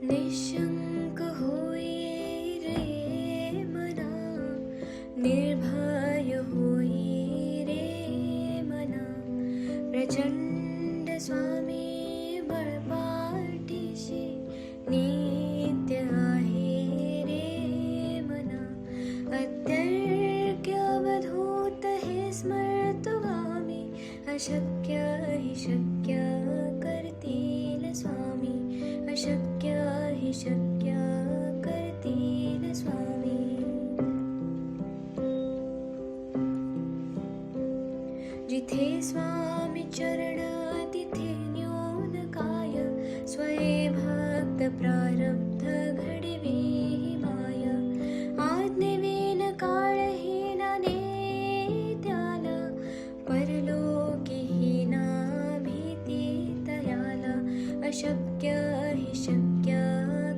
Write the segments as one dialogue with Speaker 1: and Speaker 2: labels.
Speaker 1: निशंक होई रे मना, निर्भय होई रे मना, प्रचंड स्वामी बळपाठीशी नित्य आहे रे मना. अत्यर्क्य अवधूत हे स्मर्तुगामी, अशक्य हि शक्य करतील स्वामी, अशक्य हि शक्य करतील स्वामी. जिथे स्वामी चरण तिथे न्यून काय, स्वये भक्त प्रारब्ध घडवी माय. आज्ञेविन काळहीना नेत्याला, परलोकीहीना भीती तयाला. अशक्य हि शक्य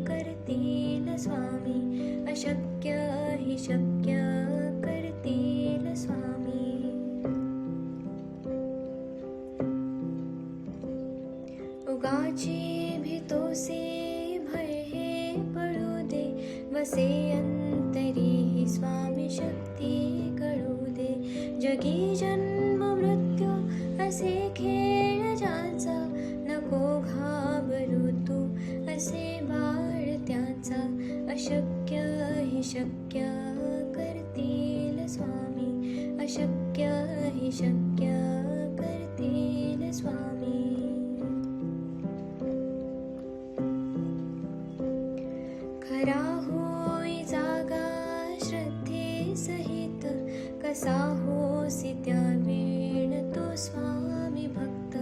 Speaker 1: करतील स्वामी, अशक्य हि शक्य करतील स्वामी. उगाची भीतोसे भय हे पळू दे, वसे अंतरी ही स्वामी शक्ती कळू दे. जगी जन्म मृत्यू असे खेळ ज्याचा, नको घाबरू तू असे बाळ त्याचा. अशक्य हि शक्य करतील स्वामी, अशक्य हि शक्य करतील स्वामी. खरा होई जागा श्रद्धे सहित, कसा होसी त्या वेळ तो स्वामी भक्त.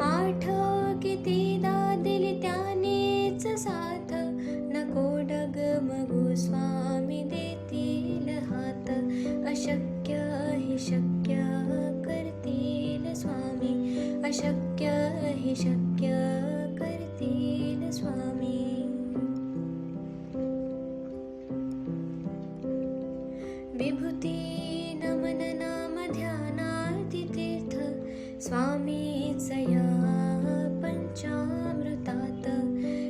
Speaker 1: आठव कितीदा दिली त्यानेच साथ, नको डगमगू स्वामी देतील हात. अशक्य हि शक्य करतील स्वामी, अशक्य हि शक्य करतील स्वामी. विभूती नमन नाम ध्यानार्ती तीर्थ, स्वामीच या पंचामृतात.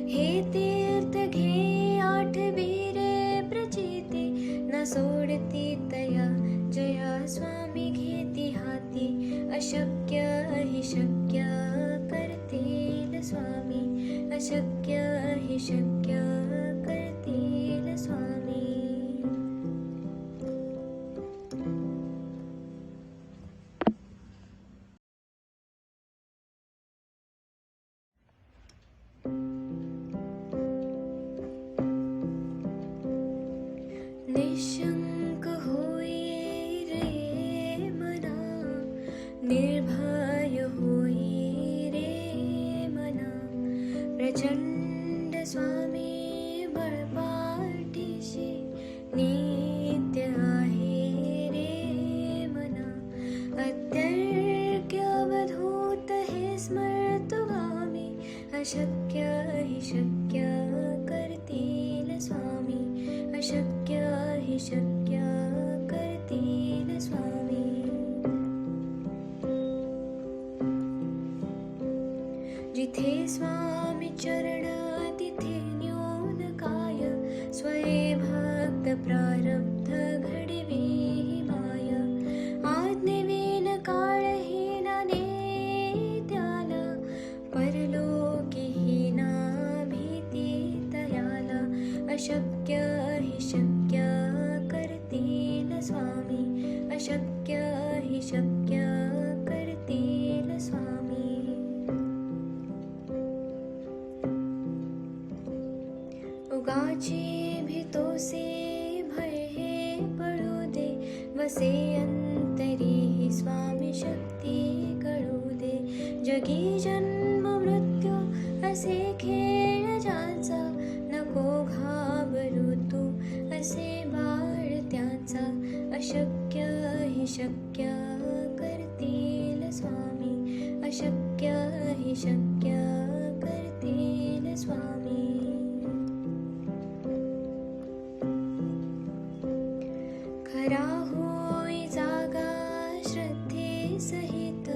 Speaker 1: हे तीर्थ घे आठवी रे प्रचिती, न सोडती तया जया स्वामी घेती हाती. अशक्य हि शक्य करतील स्वामी, अशक्य हि शक्य करतील स्वामी. निशंक होई रे मना, निर्भय होई रे मना, प्रचंड स्वामी बळपाठीशी नित्य आहे रे मना. अत्यर्क्य अवधूत हे स्मर्तुगामी, अशक्य हि शक्य करतील स्वामी, अशक्य हि शक्य करतील स्वामी. जिथे स्वामी चरण तिथे न्यून काय, स्वये भक्त प्रारब्ध घडवी माय. आज्ञेविन काळहीना नेत्याला, परलोकीहीना भीती तयाला. अशक्य हि शक्य करतील स्वामी, अशक्य हि शक्य करतील स्वामी. उगाची भीतोसे भय हे पळू दे, वसे अंतरी ही स्वामी शक्ती कळू दे. जगी जन्म मृत्यू असे खेळ ज्याचा, नको घाबरू तू असे बाळ त्याचा. अशक्य हि शक्य करतील स्वामी, अशक्य हि शक्य करतील स्वामी. खरा होई जागा श्रद्धे सहित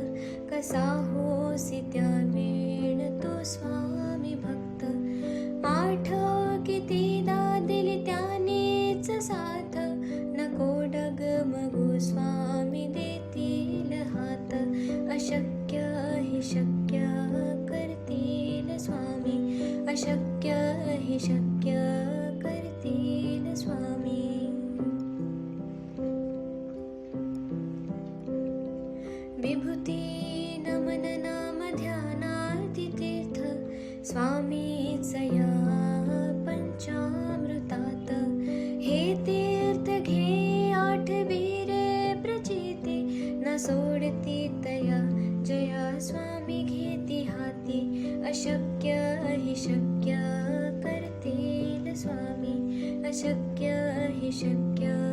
Speaker 1: कसा होसी त्या वेळ तो स्वामी भक्त आठव कितीदा दिली त्यानेच साथ नको डगमगू स्वामी देतील हात अशक्य हि शक्य करतील स्वामी अशक्य हि शक्य करतील स्वामी विभूती नमन नाम ध्यानार्ती तीर्थ स्वामीच या पंचामृतात हे तीर्थ घे आठवीरे प्रचिती न सोडती तया जया स्वामी घेती हाती अशक्य हि शक्य करतील स्वामी अशक्य हि शक्य